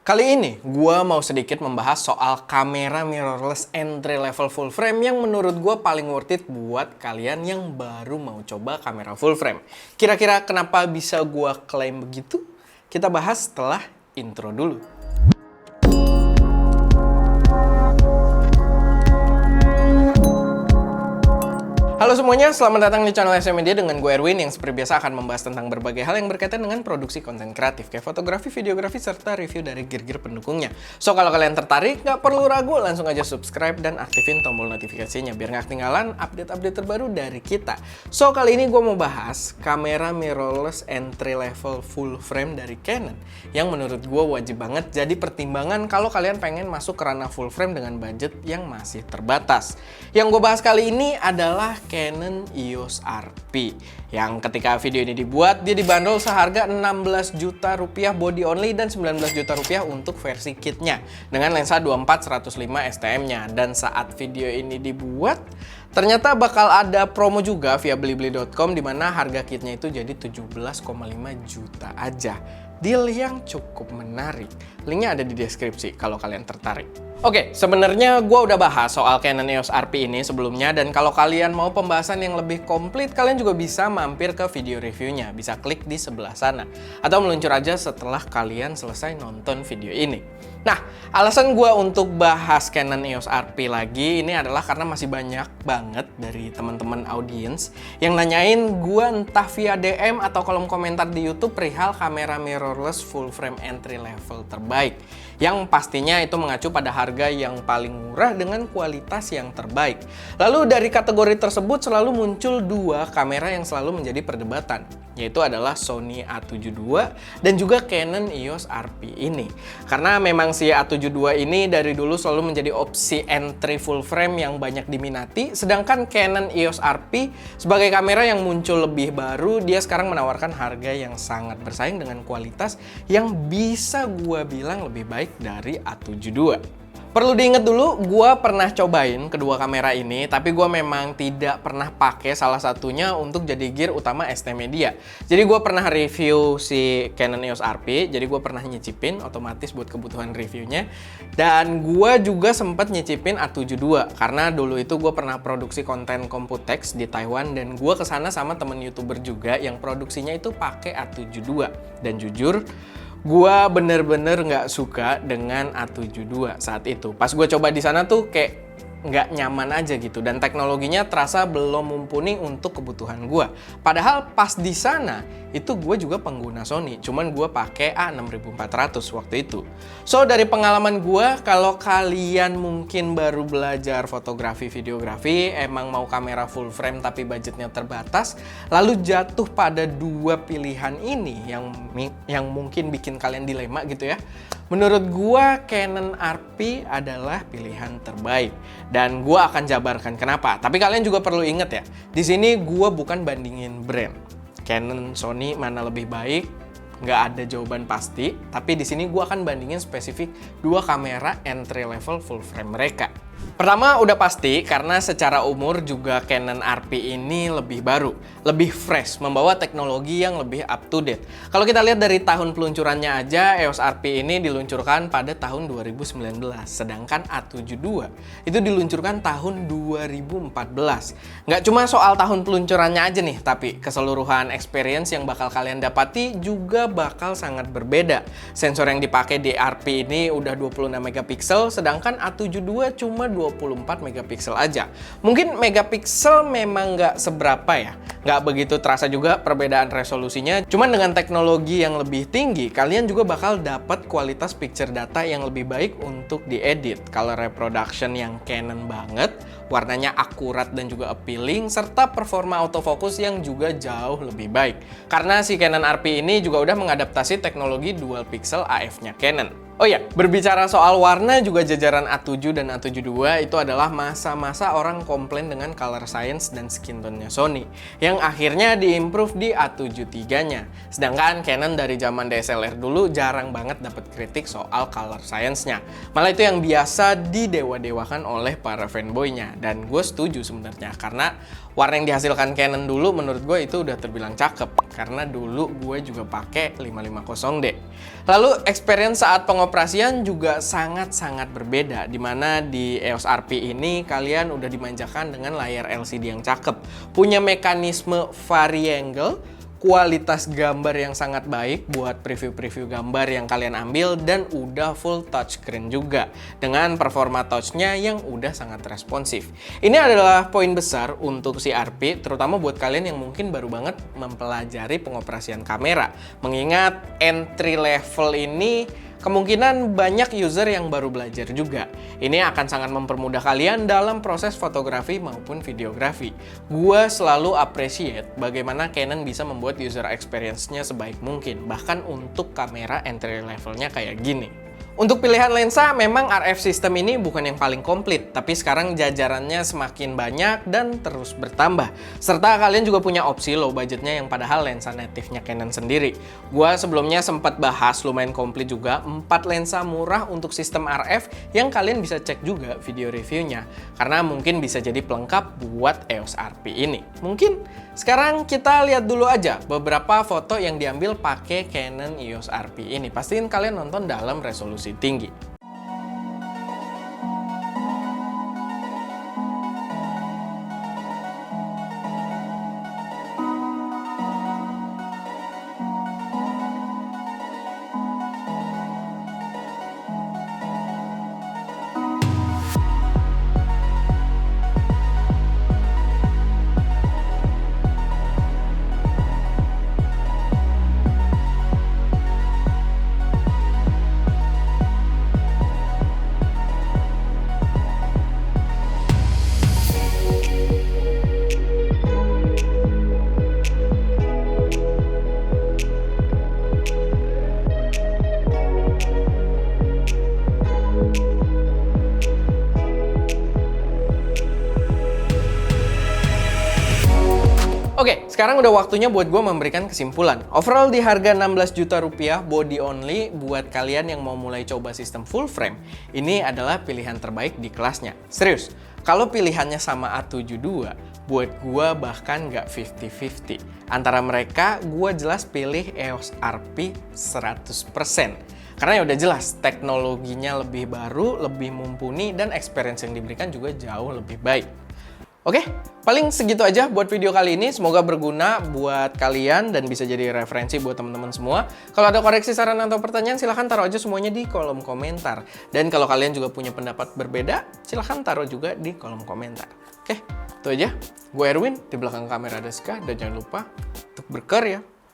Kali ini, gua mau sedikit membahas soal kamera mirrorless entry level full frame yang menurut gua paling worth it buat kalian yang baru mau coba kamera full frame. Kira-kira kenapa bisa gua klaim begitu? Kita bahas setelah intro dulu. Halo semuanya, selamat datang di channel SM Media dengan gue Erwin yang seperti biasa akan membahas tentang berbagai hal yang berkaitan dengan produksi konten kreatif kayak fotografi, videografi, serta review dari gear-gear pendukungnya. So, kalau kalian tertarik, nggak perlu ragu, langsung aja subscribe dan aktifin tombol notifikasinya biar nggak ketinggalan update-update terbaru dari kita. So, kali ini gue mau bahas kamera mirrorless entry level full frame dari Canon yang menurut gue wajib banget jadi pertimbangan kalau kalian pengen masuk ke ranah full frame dengan budget yang masih terbatas. Yang gue bahas kali ini adalah Canon EOS RP yang ketika video ini dibuat dia dibanderol seharga 16 juta rupiah body only dan 19 juta rupiah untuk versi kitnya dengan lensa 24-105 STM-nya. Dan saat video ini dibuat ternyata bakal ada promo juga via blibli.com di mana harga kitnya itu jadi 17,5 juta aja. Deal yang cukup menarik. Linknya ada di deskripsi kalau kalian tertarik. Oke, sebenarnya gue udah bahas soal Canon EOS RP ini sebelumnya, dan kalau kalian mau pembahasan yang lebih komplit, kalian juga bisa mampir ke video reviewnya. Bisa klik di sebelah sana. Atau meluncur aja setelah kalian selesai nonton video ini. Nah, alasan gue untuk bahas Canon EOS RP lagi ini adalah karena masih banyak banget dari teman-teman audiens yang nanyain gue entah via DM atau kolom komentar di YouTube perihal kamera mirrorless full frame entry level terbaik. Yang pastinya itu mengacu pada harga yang paling murah dengan kualitas yang terbaik. Lalu dari kategori tersebut selalu muncul dua kamera yang selalu menjadi perdebatan, yaitu adalah Sony A72 dan juga Canon EOS RP ini. Karena memang si A72 ini dari dulu selalu menjadi opsi entry full frame yang banyak diminati, sedangkan Canon EOS RP sebagai kamera yang muncul lebih baru, dia sekarang menawarkan harga yang sangat bersaing dengan kualitas yang bisa gua bilang lebih baik dari A72. Perlu diingat dulu, gue pernah cobain kedua kamera ini, tapi gue memang tidak pernah pakai salah satunya untuk jadi gear utama ST Media. Jadi gue pernah review si Canon EOS RP, jadi gue pernah nyicipin otomatis buat kebutuhan reviewnya. Dan gue juga sempat nyicipin A72, karena dulu itu gue pernah produksi konten Computex di Taiwan, dan gue kesana sama temen YouTuber juga yang produksinya itu pakai A72. Dan jujur, gua bener-bener nggak suka dengan A72 saat itu. Pas gue coba di sana tuh kayak nggak nyaman aja gitu, dan teknologinya terasa belum mumpuni untuk kebutuhan gua. Padahal pas di sana itu gue juga pengguna Sony, cuman gue pakai A6400 waktu itu. So, dari pengalaman gue, kalau kalian mungkin baru belajar fotografi, videografi, emang mau kamera full frame tapi budgetnya terbatas, lalu jatuh pada dua pilihan ini yang mungkin bikin kalian dilema gitu ya. Menurut gue, Canon RP adalah pilihan terbaik. Dan gue akan jabarkan kenapa. Tapi kalian juga perlu ingat ya, di sini gue bukan bandingin brand. Canon, Sony mana lebih baik? Nggak ada jawaban pasti. Tapi di sini gue akan bandingin spesifik dua kamera entry level full frame mereka. Pertama udah pasti karena secara umur juga Canon RP ini lebih baru, lebih fresh, membawa teknologi yang lebih up to date. Kalau kita lihat dari tahun peluncurannya aja, EOS RP ini diluncurkan pada tahun 2019, sedangkan A72 itu diluncurkan tahun 2014. Nggak cuma soal tahun peluncurannya aja nih, tapi keseluruhan experience yang bakal kalian dapati juga bakal sangat berbeda. Sensor yang dipakai di RP ini udah 26 megapiksel, sedangkan A72 cuma 24 megapiksel aja. Mungkin megapiksel memang nggak seberapa ya, nggak begitu terasa juga perbedaan resolusinya. Cuman dengan teknologi yang lebih tinggi, kalian juga bakal dapat kualitas picture data yang lebih baik untuk diedit. Color reproduction yang Canon banget, warnanya akurat dan juga appealing, serta performa autofocus yang juga jauh lebih baik. Karena si Canon RP ini juga udah mengadaptasi teknologi dual pixel AF-nya Canon. Oh ya, berbicara soal warna juga jajaran A7 dan A72 itu adalah masa-masa orang komplain dengan color science dan skin tone-nya Sony yang akhirnya diimprove di A73-nya. Sedangkan Canon dari zaman DSLR dulu jarang banget dapat kritik soal color science-nya. Malah itu yang biasa didewa-dewakan oleh para fanboy-nya. Dan gue setuju sebenarnya karena Warna yang dihasilkan Canon dulu menurut gue itu udah terbilang cakep, karena dulu gue juga pakai 550D. Lalu experience saat pengoperasian juga sangat-sangat berbeda, dimana di EOS RP ini kalian udah dimanjakan dengan layar LCD yang cakep, punya mekanisme vari-angle, kualitas gambar yang sangat baik buat preview-preview gambar yang kalian ambil, dan udah full touchscreen juga dengan performa touchnya yang udah sangat responsif. Ini adalah poin besar untuk si RP, terutama buat kalian yang mungkin baru banget mempelajari pengoperasian kamera. Mengingat entry level ini kemungkinan banyak user yang baru belajar juga. Ini akan sangat mempermudah kalian dalam proses fotografi maupun videografi. Gua selalu appreciate bagaimana Canon bisa membuat user experience-nya sebaik mungkin, bahkan untuk kamera entry levelnya kayak gini. Untuk pilihan lensa, memang RF system ini bukan yang paling komplit, tapi sekarang jajarannya semakin banyak dan terus bertambah. Serta kalian juga punya opsi low budgetnya yang padahal lensa native-nya Canon sendiri. Gua sebelumnya sempat bahas lumayan komplit juga 4 lensa murah untuk sistem RF yang kalian bisa cek juga video reviewnya, karena mungkin bisa jadi pelengkap buat EOS RP ini. Mungkin sekarang kita lihat dulu aja beberapa foto yang diambil pakai Canon EOS RP ini. Pastiin kalian nonton dalam resolusi tinggi. Oke, sekarang udah waktunya buat gue memberikan kesimpulan. Overall di harga 16 juta rupiah body only buat kalian yang mau mulai coba sistem full frame, ini adalah pilihan terbaik di kelasnya. Serius, kalau pilihannya sama A72, buat gue bahkan nggak 50-50. Antara mereka, gue jelas pilih EOS RP 100%. Karena ya udah jelas, teknologinya lebih baru, lebih mumpuni, dan experience yang diberikan juga jauh lebih baik. Oke, paling segitu aja buat video kali ini. Semoga berguna buat kalian dan bisa jadi referensi buat teman-teman semua. Kalau ada koreksi, saran, atau pertanyaan, silahkan taruh aja semuanya di kolom komentar. Dan kalau kalian juga punya pendapat berbeda, silahkan taruh juga di kolom komentar. Oke, itu aja. Gue Erwin, di belakang kamera ada Ska, dan jangan lupa untuk berkarya.